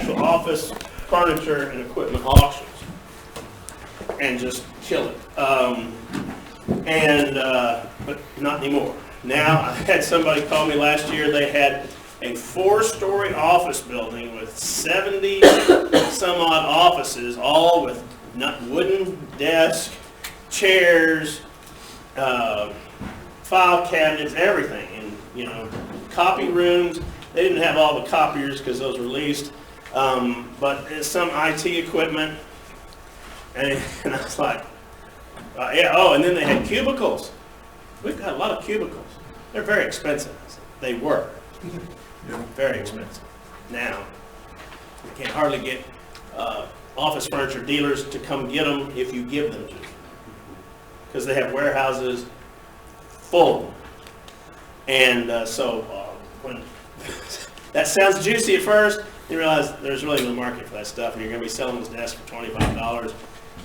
actual office furniture and equipment auctions and just kill it. But not anymore. Now, I had somebody call me last year. They had a 4-story office building with 70 some odd offices, all with wooden desks, chairs, file cabinets, everything, and copy rooms. They didn't have all the copiers because those were leased, but some IT equipment, and I was like, yeah. Oh, and then they had cubicles. We've got a lot of cubicles. They're very expensive. They were very expensive. Now you can't hardly get office furniture dealers to come get them if you give them to them, because they have warehouses full of them. And so when that sounds juicy at first, you realize there's really no market for that stuff, and you're going to be selling this desk for $25,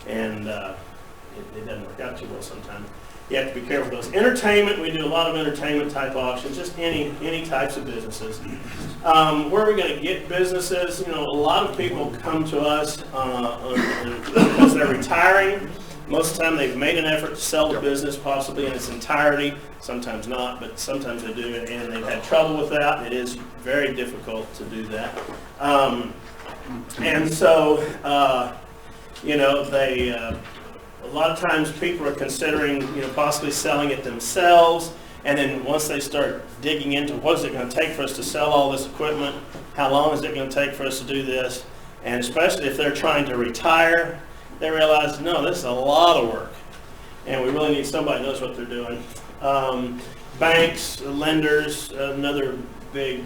and it doesn't work out too well sometimes. You have to be careful with those. Entertainment, we do a lot of entertainment type auctions, just any types of businesses. Where are we going to get businesses? A lot of people come to us because they're retiring. Most of the time they've made an effort to sell the business possibly in its entirety. Sometimes not, but sometimes they do, and they've had trouble with that. It is very difficult to do that. And so, a lot of times people are considering, possibly selling it themselves, and then once they start digging into what is it going to take for us to sell all this equipment, how long is it going to take for us to do this, and especially if they're trying to retire, they realize, no, this is a lot of work, and we really need somebody who knows what they're doing. Banks, lenders, another big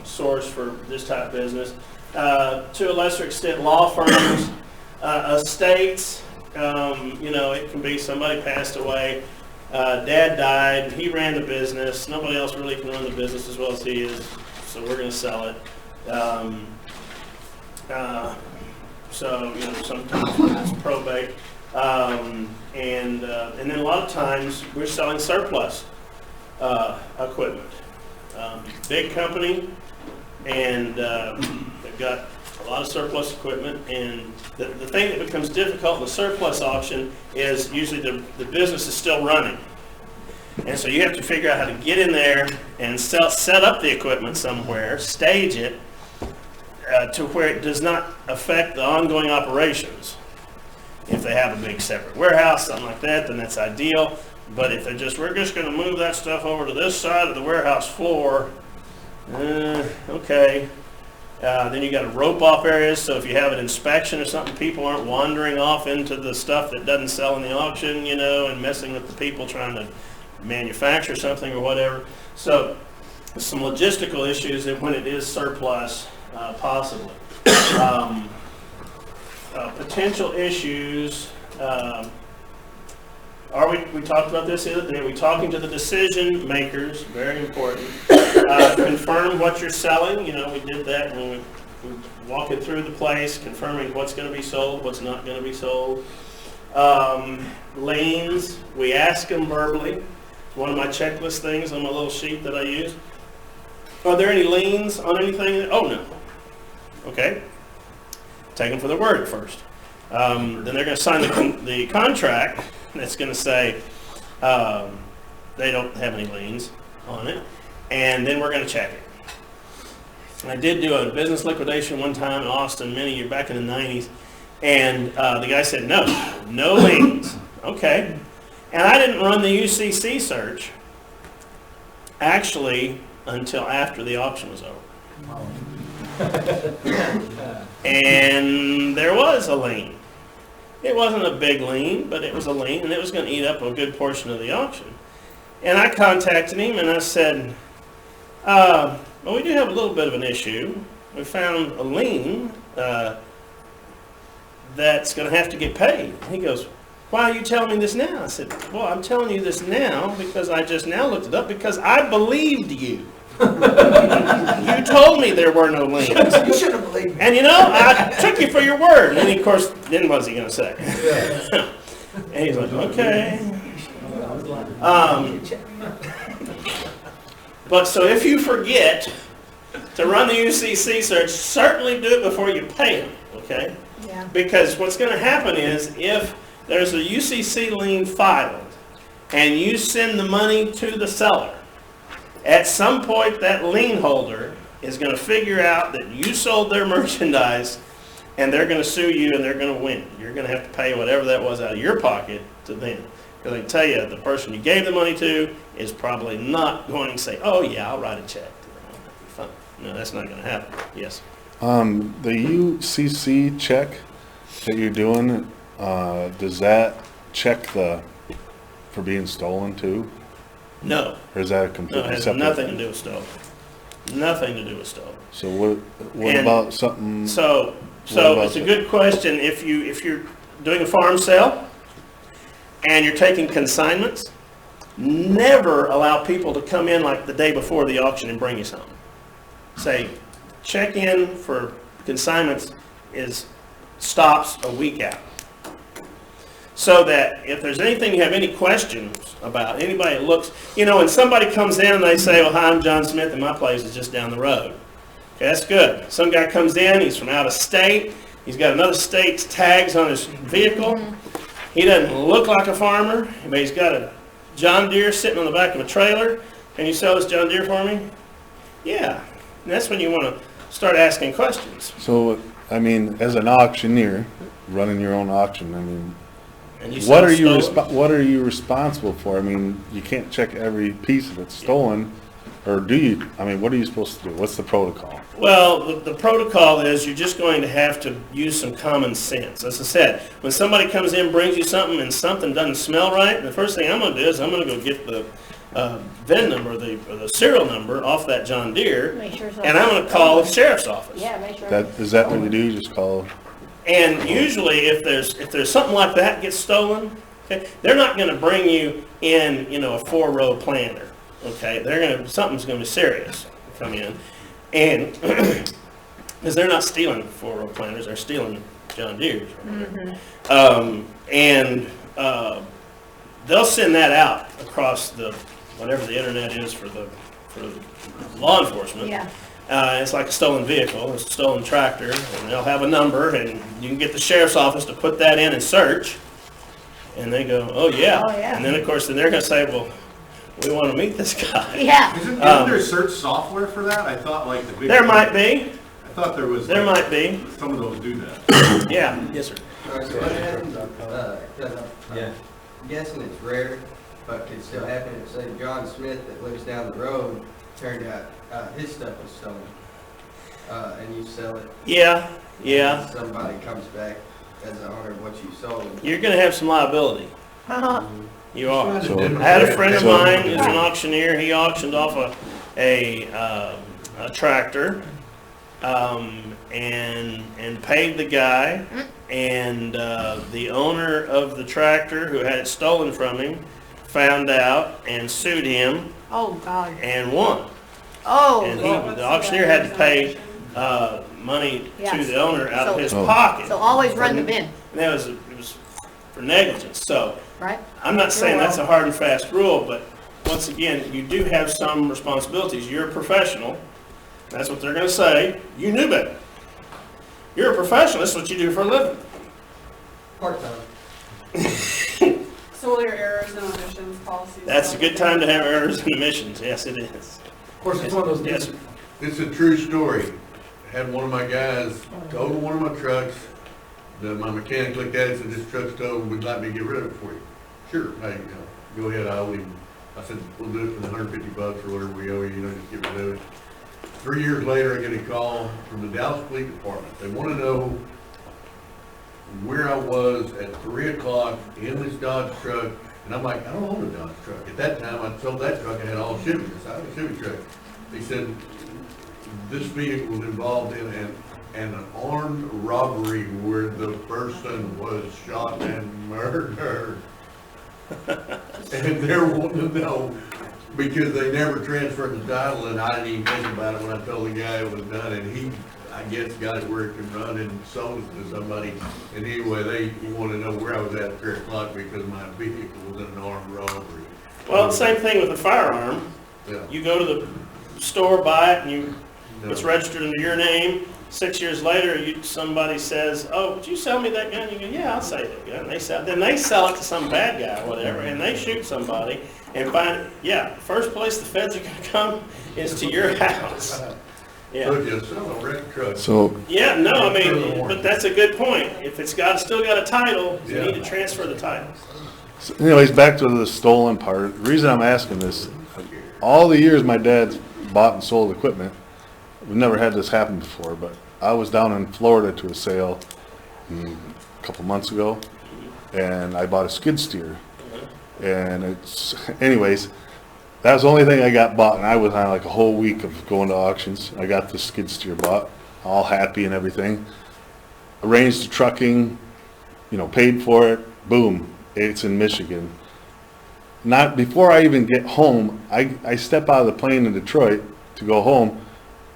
source for this type of business. To a lesser extent, law firms, estates. It can be somebody passed away, dad died, he ran the business, nobody else really can run the business as well as he is, so we're going to sell it. Sometimes it's probate, and then a lot of times we're selling surplus equipment. Big company, and they've got a lot of surplus equipment, and the thing that becomes difficult in the surplus auction is usually the business is still running. And so you have to figure out how to get in there and set up the equipment somewhere, stage it, to where it does not affect the ongoing operations. If they have a big separate warehouse, something like that, then that's ideal. But if we're just going to move that stuff over to this side of the warehouse floor, okay. Then you got to rope off areas, so if you have an inspection or something, people aren't wandering off into the stuff that doesn't sell in the auction, and messing with the people trying to manufacture something or whatever. So some logistical issues when it is surplus, possibly. Potential issues. We talked about this the other day. We're talking to the decision makers, very important. Confirm what you're selling. We did that when we walking through the place, confirming what's going to be sold, what's not going to be sold. Liens, we ask them verbally. One of my checklist things on my little sheet that I use. Are there any liens on anything? Oh, no. Okay. Take them for their word first. Then they're going to sign the contract that's going to say they don't have any liens on it, and then we're going to check it. I did do a business liquidation one time in Austin many years back in the 90s, and the guy said, no liens. Okay. And I didn't run the UCC search, actually, until after the auction was over. And there was a lien. It wasn't a big lien, but it was a lien, and it was going to eat up a good portion of the auction. And I contacted him, and I said, well, we do have a little bit of an issue. We found a lien that's going to have to get paid. He goes, why are you telling me this now? I said, well, I'm telling you this now because I just now looked it up because I believed you. You told me there were no liens. You should have believed me. And I took you for your word. And of course, then what was he going to say? Yeah. And he's like, okay. But so if you forget to run the UCC search, certainly do it before you pay them, okay? Yeah. Because what's going to happen is if there's a UCC lien filed and you send the money to the seller, at some point that lien holder is going to figure out that you sold their merchandise and they're going to sue you and they're going to win. You're going to have to pay whatever that was out of your pocket to them. Because I can tell you, the person you gave the money to is probably not going to say, oh yeah, I'll write a check. That'll be fine. No, that's not going to happen. Yes. The UCC check that you're doing, does that check for being stolen too? No. Or is that a No, completely it has separate? nothing to do with stolen. Nothing to do with stolen. So what And about something? So about it's a that? good question. If you're doing a farm sale and you're taking consignments, never allow people to come in like the day before the auction and bring you something. Say, check in for consignments stops a week out. So that if there's anything you have any questions about, anybody that looks, when somebody comes in and they say, well, hi, I'm John Smith and my place is just down the road. Okay, that's good. Some guy comes in, he's from out of state, he's got another state's tags on his vehicle. He doesn't look like a farmer, but he's got a John Deere sitting on the back of a trailer. Can you sell this John Deere for me? Yeah. And that's when you want to start asking questions. So, as an auctioneer, running your own auction, And you what sell are you stolen. what are you responsible for? You can't check every piece if it's stolen, or do you? What are you supposed to do? What's the protocol? Well, the protocol is you're just going to have to use some common sense. As I said, when somebody comes in, brings you something, and something doesn't smell right, the first thing I'm going to do is I'm going to go get the VIN number or the serial number off that John Deere, Make sure and I'm going to call the sheriff's office. Yeah, make sure. Is that what you do? You just call? And usually, if there's something like that gets stolen, okay, they're not going to bring you in, a 4-row planter. Okay, something's going to be serious come in, and because they're not stealing 4-row planters, they're stealing John Deere's. They'll send that out across whatever the internet is for law enforcement. Yeah. It's like a stolen vehicle, it's a stolen tractor, and they'll have a number, and you can get the sheriff's office to put that in and search. And they go, oh yeah. Oh, yeah. And then of course, they're going to say, well, we want to meet this guy. Yeah. Isn't there search software for that? I thought like the big. There might be. I thought there was. There might be. Some of those do that. Yeah. Yes, sir. Alright, so what happens, I'm guessing it's rare, but could still happen if, say, John Smith that lives down the road, turned out, his stuff was stolen, and you sell it. Yeah. Yeah. And somebody comes back as the owner of what you sold. You're going to have some liability. Uh-huh. You are. So- I had a friend of So- mine who's an auctioneer. He auctioned off a tractor, and paid the guy. And the owner of the tractor who had it stolen from him found out and sued him Oh, God. and won. Oh, And Lord. the auctioneer had to pay money to Yes. the owner out of So- his Oh. pocket. So always run the And bin, it was for negligence. So right? I'm not saying You're that's a hard and fast rule, but once again, you do have some responsibilities. You're a professional. That's what they're going to say. You knew better. You're a professional. That's what you do for a living. Part-time. So will your errors and omissions policies? That's a good time to have errors and omissions. Yes, it is. Of course, it's one of those. Yes, sir. It's a true story. Had one of my guys total one of my trucks. My mechanic looked at it and said, this truck's totaled, would like me to get rid of it for you? Sure, hey, go ahead, I owe him. I said, we'll do it for the $150 or whatever we owe you, just get rid of it. 3 years later, I get a call from the Dallas Police Department. They want to know where I was at 3 o'clock in this Dodge truck. And I'm like, I don't own a Dodge truck. At that time, I sold that truck, I had all Chevys. I had a Chevy truck. They said, this vehicle was involved in an armed robbery where the person was shot and murdered. And they're wanting to know, because they never transferred the title, and I didn't even think about it when I told the guy it was done, and he, I guess, got it where it can run and sold it to somebody. And anyway, they want to know where I was at 3 o'clock because my vehicle was in an armed robbery. Well, same thing with a firearm. Yeah. You go to the store, buy it, and you It's registered under your name. 6 years later, somebody says, "Oh, would you sell me that gun?" You go, "Yeah, I'll sell you that gun." Then they sell it to some bad guy or whatever, and they shoot somebody and find, first place the feds are gonna come is to your house. So Yeah. if you sell a wrecked truck, So, Yeah, no, I mean, but that's a good point. If it's still got a title, you Yeah. need to transfer the title. so anyways, back to the stolen part. The reason I'm asking this, all the years my dad's bought and sold equipment, we've never had this happen before, but I was down in Florida to a sale a couple months ago, and I bought a skid steer. And anyways, that was the only thing I got bought, and I was on like a whole week of going to auctions. I got the skid steer bought, all happy and everything. Arranged the trucking, paid for it, boom, it's in Michigan. Not before I even get home, I step out of the plane in Detroit to go home,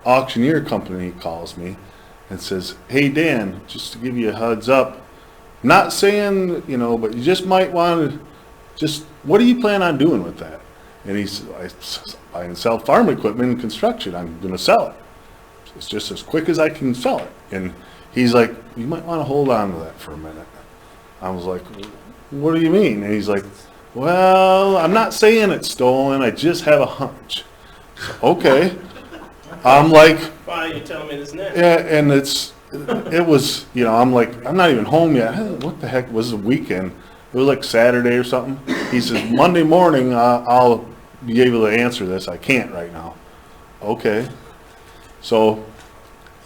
auctioneer company calls me and says, "Hey Dan, just to give you a heads up, not saying, but you just might want to, what do you plan on doing with that?" And he said, "I can sell farm equipment and construction, I'm gonna sell it. It's just as quick as I can sell it." And he's like, "You might want to hold on to that for a minute." I was like, "What do you mean?" And he's like, "Well, I'm not saying it's stolen, I just have a hunch." So, okay. I'm like, Why are you telling me this now? yeah, and it was, I'm like, I'm not even home yet. What the heck was the weekend? It was like Saturday or something. He says, "Monday morning, I'll be able to answer this. I can't right now." Okay. So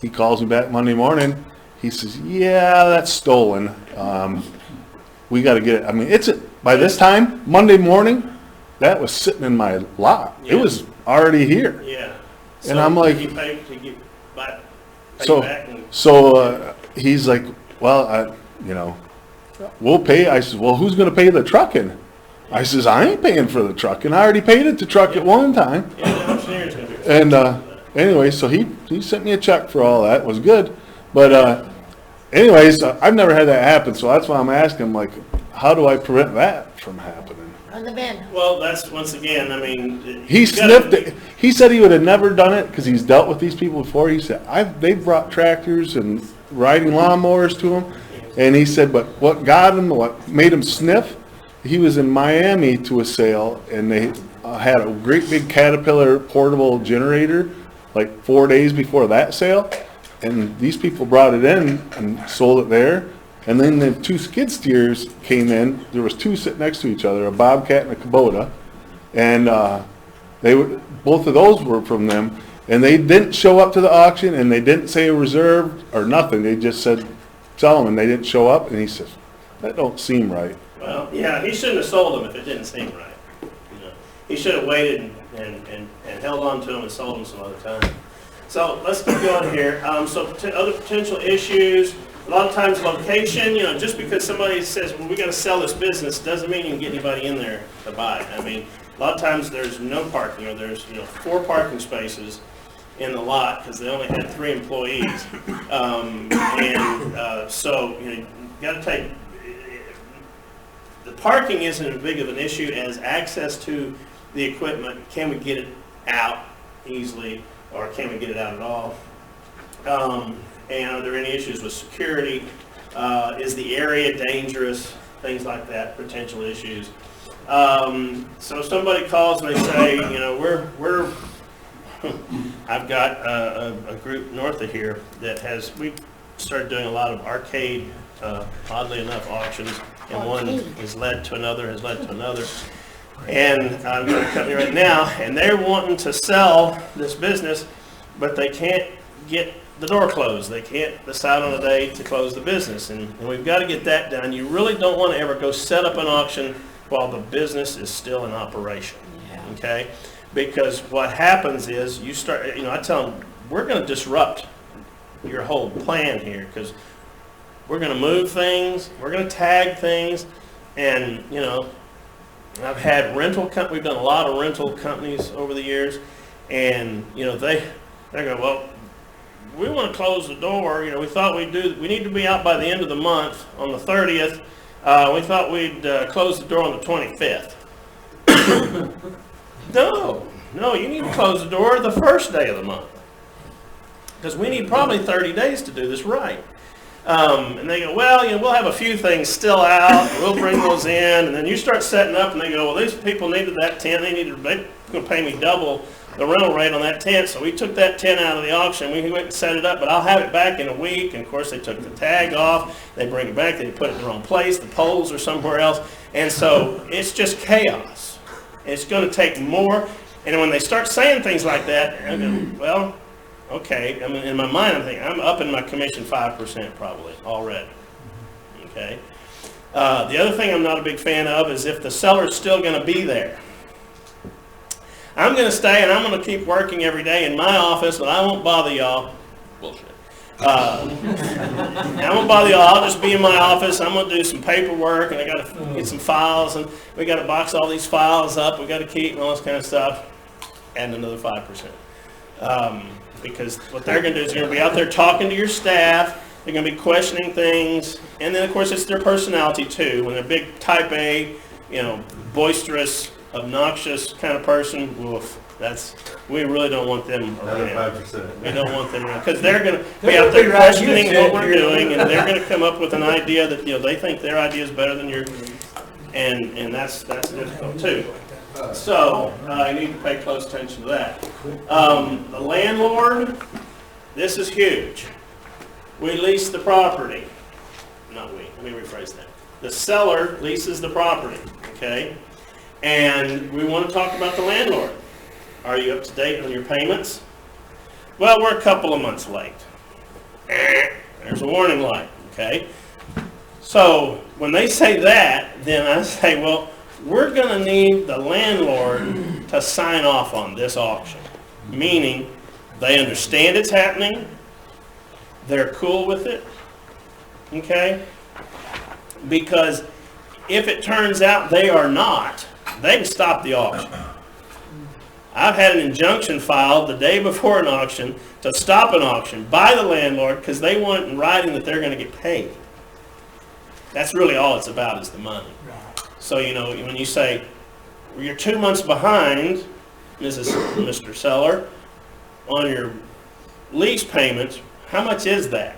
he calls me back Monday morning. He says, "Yeah, that's stolen. We got to get it." I mean, by this time, Monday morning, that was sitting in my lot. It was already here. Yeah. And I'm like- Did you pay So, you back and- he's like, "Well, we'll pay." I said, "Well, who's gonna pay the trucking?" I says, "I ain't paying for the trucking. I already paid it to truck at one time." Yeah, the auctioneer's gonna be. And, anyway, so he sent me a check for all that. It was good. But, anyways, I've never had that happen. So that's why I'm asking, like, how do I prevent that from happening? On the bin. Well, that's, once again, I mean. He you gotta- sniffed it. He said he would have never done it because he's dealt with these people before. He said, they've brought tractors and riding lawnmowers to him. And he said, but what got him, what made him sniff, he was in Miami to a sale, and they had a great big Caterpillar portable generator like 4 days before that sale. And these people brought it in and sold it there. And then the two skid steers came in. There was two sitting next to each other, a Bobcat and a Kubota. And both of those were from them. And they didn't show up to the auction, and they didn't say reserved or nothing. They just said, "Sell them," and they didn't show up. And he says, "That don't seem right." Well, yeah, he shouldn't have sold them if it didn't seem right. He should have waited and held on to them and sold them some other time. So let's keep going here. Other potential issues, a lot of times location, just because somebody says, "Well, we got to sell this business," doesn't mean you can get anybody in there to buy it. I mean, a lot of times there's no parking, or there's 4 parking spaces in the lot because they only had 3 employees. So you got to take, the parking isn't as big of an issue as access to the equipment. Can we get it out easily, or can we get it out at all? And are there any issues with security? Is the area dangerous? Things like that, potential issues. So if somebody calls and they say, I've got a group north of here that we started doing a lot of arcade, oddly enough, auctions, and one has led to another. And I've got a company right now, and they're wanting to sell this business, but they can't get the door closed. They can't decide on a day to close the business, and we've got to get that done. You really don't want to ever go set up an auction while the business is still in operation, okay? Because what happens is you start, I tell them, we're going to disrupt your whole plan here, because we're going to move things, we're going to tag things, and, I've had we've done a lot of rental companies over the years, and, they go, "Well, we want to close the door. We thought we need to be out by the end of the month on the 30th. We thought we'd close the door on the 25th. No, you need to close the door the first day of the month. because we need probably 30 days to do this right. And they go, well, we'll have a few things still out, we'll bring those in, and then you start setting up, and they go, well, these people needed that tent, they're going to pay me double the rental rate on that tent, so we took that tent out of the auction, we went and set it up, but I'll have it back in a week, and of course they took the tag off, they bring it back, they put it in the wrong place, the poles are somewhere else, and so it's just chaos. It's going to take more, and when they start saying things like that, I go, well, okay, I mean, in my mind, I'm thinking, I'm up in my commission 5% probably already, okay? The other thing I'm not a big fan of is if the seller's still going to be there. I'm going to stay and I'm going to keep working every day in my office, but I won't bother y'all. Bullshit. I won't bother y'all. I'll just be in my office. I'm going to do some paperwork, and I got to get some files, and we got to box all these files up. We got to keep and all this kind of stuff. And another 5%. Because what they're going to do is they're going to be out there talking to your staff. They're going to be questioning things. And then, of course, it's their personality, too. When they're big type A, boisterous, obnoxious kind of person, woof, we really don't want them around. 5%. We don't want them around. Because they're going to be out there questioning what we're doing, and they're going to come up with an idea that, they think their idea is better than yours. And that's difficult, too. So, I need to pay close attention to that. The landlord, this is huge. We lease the property. Not we, let me rephrase that. The seller leases the property, okay? And we want to talk about the landlord. Are you up to date on your payments? Well, we're a couple of months late. There's a warning light, okay? So, when they say that, then I say, well, we're going to need the landlord to sign off on this auction. Meaning, they understand it's happening, they're cool with it, okay? Because if it turns out they are not, they can stop the auction. I've had an injunction filed the day before an auction to stop an auction by the landlord because they want it in writing that they're going to get paid. That's really all it's about, is the money. So, when you say, well, you're 2 months behind, Mr. Seller, on your lease payments, how much is that?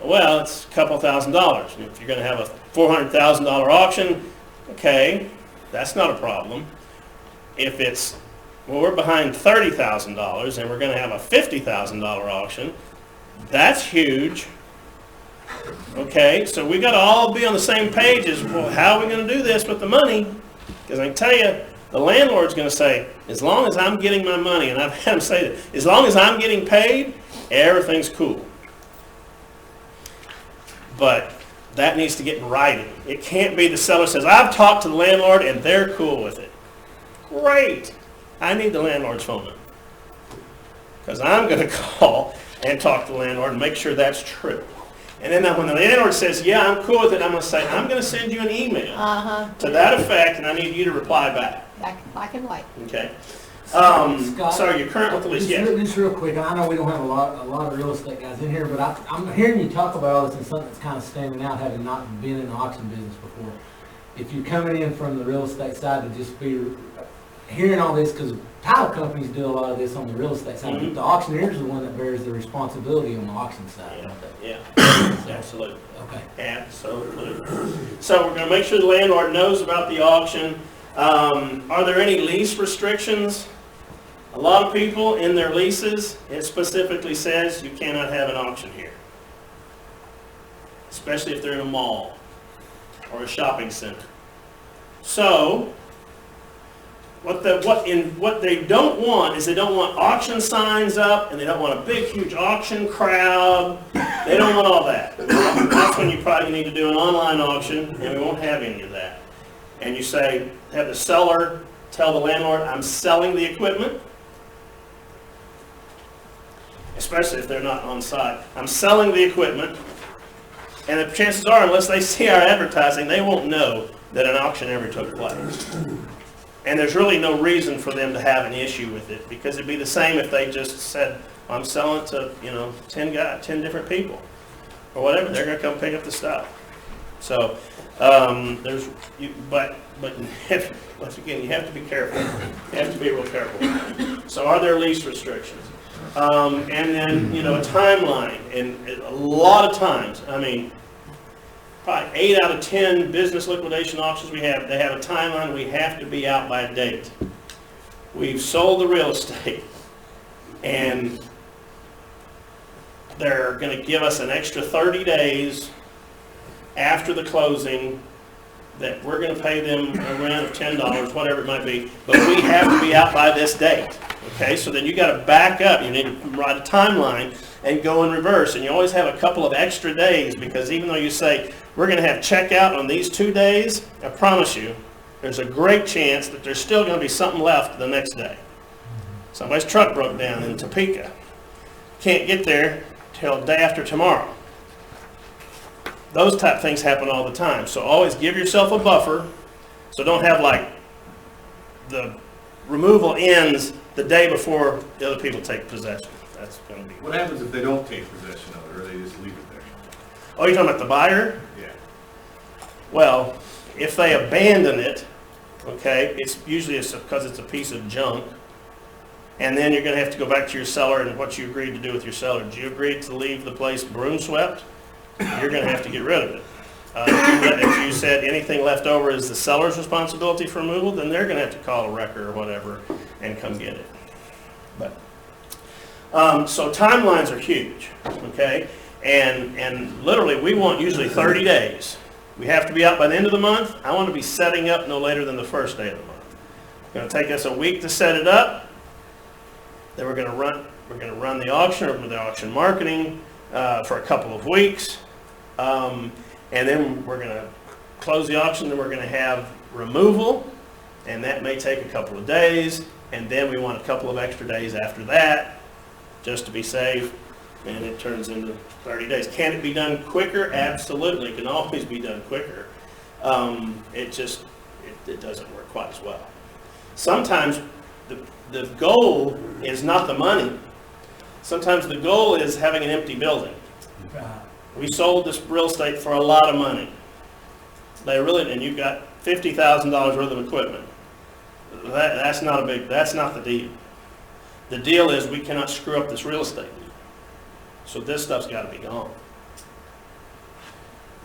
Well, it's a couple $1,000s. If you're going to have a $400,000 auction, okay, that's not a problem. If it's, well, we're behind $30,000 and we're going to have a $50,000 auction, that's huge. Okay, so we got to all be on the same page as, well, how are we going to do this with the money? Because I can tell you, the landlord's going to say, as long as I'm getting my money, and I've had him say that, as long as I'm getting paid, everything's cool. But that needs to get in writing. It can't be the seller says, I've talked to the landlord and they're cool with it. Great. I need the landlord's phone number. Because I'm going to call and talk to the landlord and make sure that's true. And then when the landlord says, yeah, I'm cool with it, I'm going to say, I'm going to send you an email to that effect, and I need you to reply back. Black and white. Okay. Scott, So you're current with the lease, yes. Just real quick, I know we don't have a lot of real estate guys in here, but I'm hearing you talk about all this and something that's kind of standing out, having not been in the auction business before. If you're coming in from the real estate side, to just be hearing all this, because title companies do a lot of this on the real estate side, but the auctioneer is the one that bears the responsibility on the auction side, don't they? Yeah, absolutely. Okay. Absolutely. So we're going to make sure the landlord knows about the auction. Are there any lease restrictions? A lot of people in their leases, it specifically says you cannot have an auction here. Especially if they're in a mall or a shopping center. So, what they don't want is they don't want auction signs up, and they don't want a big, huge auction crowd. They don't want all that. That's when you probably need to do an online auction, and we won't have any of that. And you say, have the seller tell the landlord, I'm selling the equipment, especially if they're not on site. I'm selling the equipment, and the chances are, unless they see our advertising, they won't know that an auction ever took place. And there's really no reason for them to have an issue with it, because it'd be the same if they just said, I'm selling to, 10 different people, or whatever. They're going to come pick up the stuff. So, but once again, you have to be careful. You have to be real careful. So, are there lease restrictions? And then, you know, a timeline, and a lot of times, I mean, probably 8 out of 10 business liquidation auctions we have, they have a timeline, we have to be out by a date. We've sold the real estate, and they're gonna give us an extra 30 days after the closing, that we're gonna pay them a rent of $10, whatever it might be, but we have to be out by this date, okay? So then you gotta back up, you need to write a timeline and go in reverse, and you always have a couple of extra days, because even though you say, we're gonna have checkout on these 2 days, I promise you, there's a great chance that there's still gonna be something left the next day. Somebody's truck broke down in Topeka. Can't get there till day after tomorrow. Those type of things happen all the time. So always give yourself a buffer. So don't have like the removal ends the day before the other people take possession. That's going to be. What happens if they don't take possession of it, or they just leave it there? Oh, you're talking about the buyer? Yeah. Well, if they abandon it, okay, it's usually because it's a piece of junk. And then you're going to have to go back to your seller and what you agreed to do with your seller. Did you agree to leave the place broom swept? You're going to have to get rid of it. If you said anything left over is the seller's responsibility for removal, then they're going to have to call a wrecker or whatever and come get it. But so timelines are huge, okay? And literally we want usually 30 days. We have to be out by the end of the month. I want to be setting up no later than the first day of the month. It's going to take us a week to set it up. Then we're going to run the auction or the auction marketing for a couple of weeks. And then we're going to close the auction, then we're going to have removal, and that may take a couple of days, and then we want a couple of extra days after that, just to be safe, and it turns into 30 days. Can it be done quicker? Absolutely. It can always be done quicker. It doesn't work quite as well. Sometimes the goal is not the money. Sometimes the goal is having an empty building. We sold this real estate for a lot of money. And you've got $50,000 worth of equipment. That's not the deal. The deal is we cannot screw up this real estate. So this stuff's got to be gone.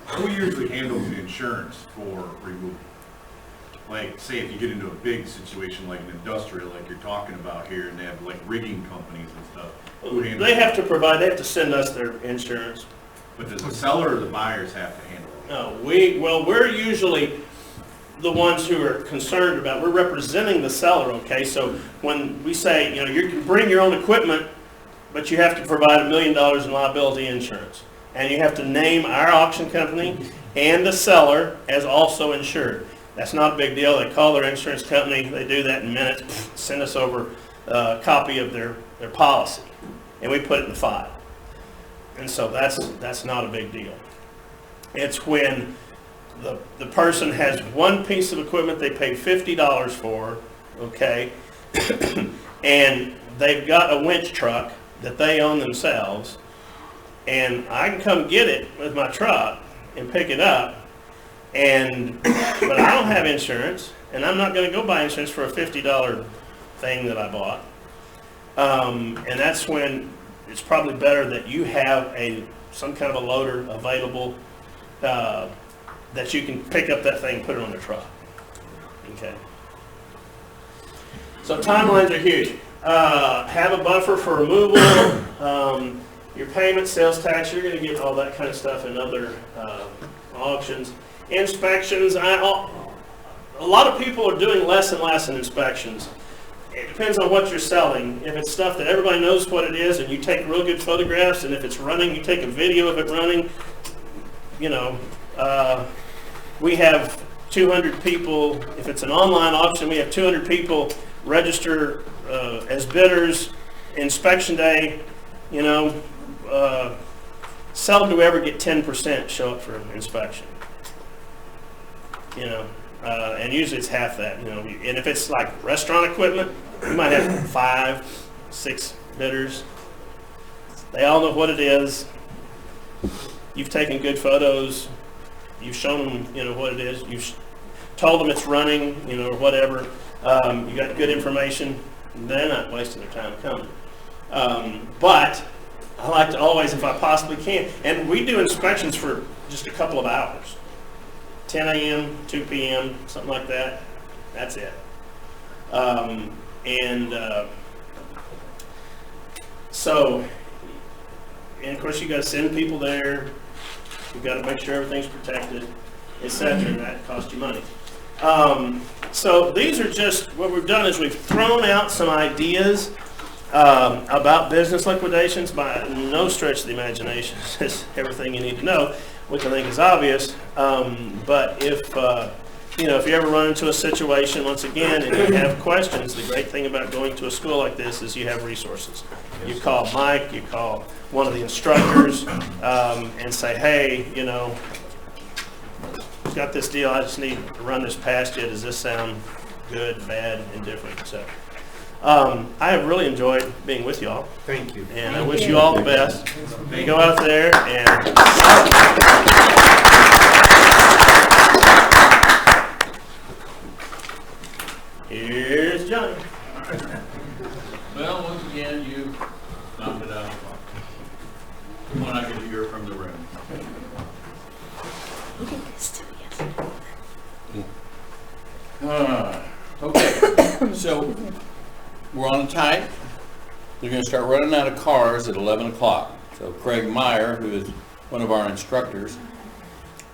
Who usually handles the insurance for removal? Like, say if you get into a big situation like an industrial, like you're talking about here, and they have like rigging companies and stuff. Who handles They have to send us their insurance. But does the seller or the buyers have to handle it? No, we're usually the ones who are concerned about, we're representing the seller, okay? So when we say, you can bring your own equipment, but you have to provide $1 million in liability insurance. And you have to name our auction company and the seller as also insured. That's not a big deal. They call their insurance company, they do that in minutes, send us over a copy of their policy, and we put it in the file. And so that's not a big deal. It's when the person has one piece of equipment they paid $50 for, okay, and they've got a winch truck that they own themselves, and I can come get it with my truck and pick it up, but I don't have insurance, and I'm not going to go buy insurance for a $50 thing that I bought. And that's when it's probably better that you have some kind of a loader available that you can pick up that thing and put it on the truck. Okay. So timelines are huge. Have a buffer for removal. Your payment, sales tax, you're going to get all that kind of stuff in other auctions. Inspections, a lot of people are doing less and less in inspections. It depends on what you're selling. If it's stuff that everybody knows what it is and you take real good photographs, and if it's running, you take a video of it running, we have 200 people. If it's an online auction, we have 200 people register as bidders. Inspection day, seldom do we ever get 10% show up for inspection. And usually it's half that, and if it's like restaurant equipment, you might have 5, 6 bidders. They all know what it is. You've taken good photos. You've shown them, what it is. You've told them it's running, or whatever. You got good information. They're not wasting their time coming. But I like to always, if I possibly can, and we do inspections for just a couple of hours. 10 a.m., 2 p.m., something like that. That's it. So, and of course you got to send people there. You got to make sure everything's protected, etc. That costs you money. So these are just, what we've done is we've thrown out some ideas about business liquidations. By no stretch of the imagination is everything you need to know, which I think is obvious. But if you ever run into a situation, once again, and you have questions, the great thing about going to a school like this is you have resources. You call Mike, you call one of the instructors, and say, hey, got this deal, I just need to run this past you. Does this sound good, bad, indifferent? So I have really enjoyed being with y'all. Thank you. And I wish you all the best. Go out there and here's Johnny. Well, once again, you knocked it out of the park. From what I could hear from the room. Okay, so we're on a tight. They're going to start running out of cars at 11 o'clock. So Craig Meyer, who is one of our instructors,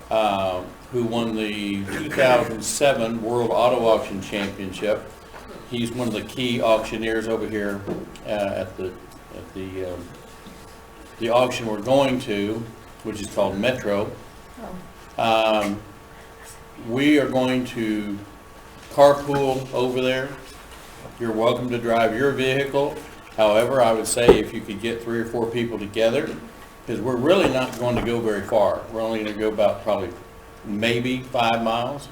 who won the 2007 World Auto Auction Championship, he's one of the key auctioneers over here at the auction we're going to, which is called Metro. We are going to carpool over there. You're welcome to drive your vehicle. However, I would say if you could get 3 or 4 people together, because we're really not going to go very far. We're only going to go about probably maybe 5 miles.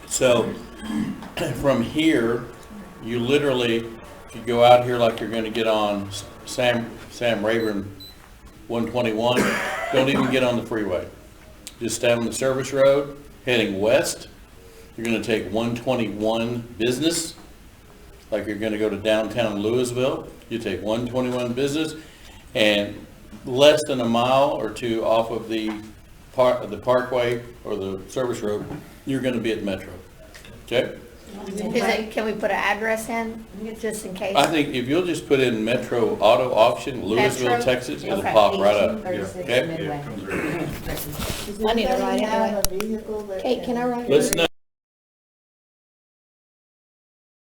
So from here, you literally, if you go out here like you're going to get on Sam Rayburn 121, don't even get on the freeway. Just stay on the service road, heading west. You're going to take 121 Business, like you're going to go to downtown Louisville. You take 121 Business, and less than a mile or 2 off of the parkway or the service road, you're going to be at Metro. Okay? Can we put an address in, just in case? I think if you'll just put in Metro Auto Auction, Louisville, Metro? Texas, it'll Okay. pop right up. 1836 Okay? Midway. Yeah, it comes right in. I need to write it. Kate, can I write it? Listen